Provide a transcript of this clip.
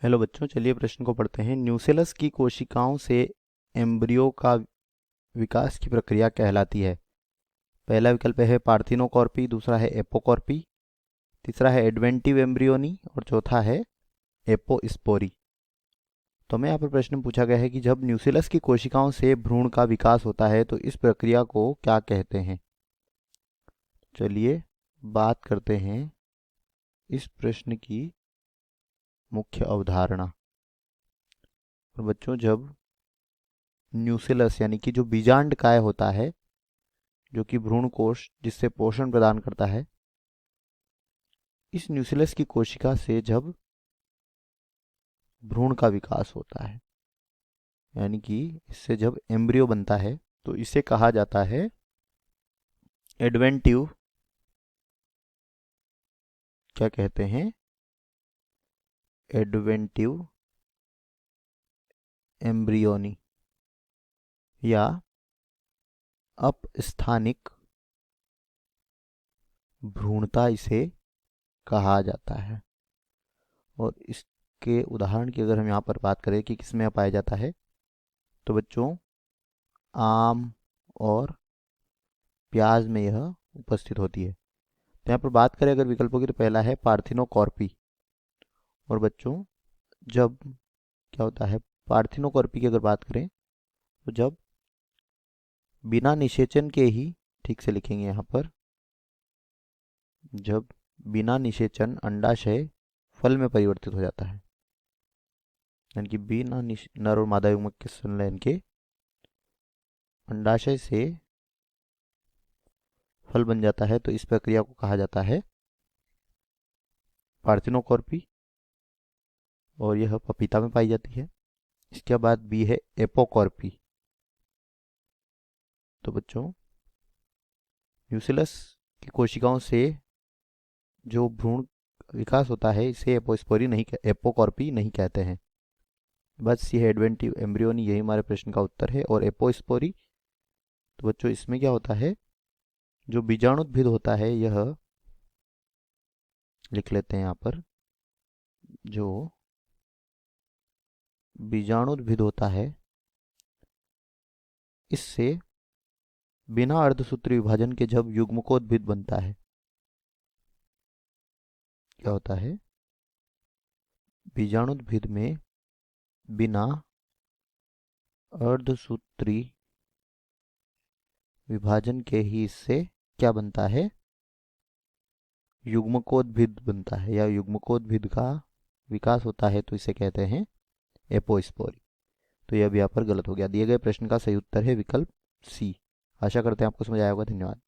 Hello बच्चों, चलिए प्रश्न को पढ़ते हैं। न्यूसेलस की कोशिकाओं से एम्ब्रियो का विकास की प्रक्रिया कहलाती है। पहला विकल्प है पार्थिनोकॉर्पी, दूसरा है एपोकॉर्पी, तीसरा है एडवेंटिव एम्ब्रियोनी और चौथा है एपोस्पोरी। तो हमें यहाँ पर प्रश्न पूछा गया है कि जब न्यूसेलस की कोशिकाओं से भ्रूण का विकास होता है तो इस प्रक्रिया को क्या कहते हैं। चलिए बात करते हैं इस प्रश्न की मुख्य अवधारणा। और बच्चों, जब न्यूसेलस यानी कि जो बीजांड काय होता है, जो कि भ्रूण कोश जिससे पोषण प्रदान करता है, इस न्यूसेलस की कोशिका से जब भ्रूण का विकास होता है, यानी कि इससे जब एम्ब्रियो बनता है, तो इसे कहा जाता है एडवेंटिव, क्या कहते हैं, एडवेंटिव एम्ब्रियोनी या अपस्थानिक भ्रूणता इसे कहा जाता है। और इसके उदाहरण की अगर हम यहाँ पर बात करें कि किसमें पाया जाता है, तो बच्चों आम और प्याज में यह उपस्थित होती है। तो यहाँ पर बात करें अगर विकल्पों की, तो पहला है पार्थिनोकॉर्पी। और बच्चों, जब क्या होता है पार्थिनोकॉर्पी की अगर बात करें, तो जब बिना निषेचन के ही, ठीक से लिखेंगे यहाँ पर, जब बिना निषेचन अंडाशय फल में परिवर्तित हो जाता है, यानी कि बिना नर और मादा युग्मक के संलयन के अंडाशय से फल बन जाता है, तो इस प्रक्रिया को कहा जाता है पार्थिनोकॉर्पी। और यह पपीता में पाई जाती है। इसके बाद बी है एपोकॉर्पी। तो बच्चों, न्यूसेलस की कोशिकाओं से जो भ्रूण विकास होता है, इसे एपोस्पोरी नहीं, एपोकॉर्पी नहीं कहते हैं। बस ये एडवेंटिव एम्ब्रियोनी, यही हमारे प्रश्न का उत्तर है। और एपोस्पोरी, तो बच्चों इसमें क्या होता है, जो बीजाणुद्भिद होता है, यह लिख लेते हैं यहाँ पर, जो बीजाणुद्भिद होता है, इससे बिना अर्धसूत्री विभाजन के जब युग्मकोद्भिद बनता है, क्या होता है, बीजाणुद्भिद में बिना अर्धसूत्री विभाजन के ही इससे क्या बनता है, युग्मकोद्भिद बनता है, या युग्मकोद्भिद का विकास होता है, तो इसे कहते हैं एपोस्पोरी। तो यह भी यहाँ पर गलत हो गया। दिए गए प्रश्न का सही उत्तर है विकल्प सी। आशा करते हैं आपको समझ आया होगा। धन्यवाद।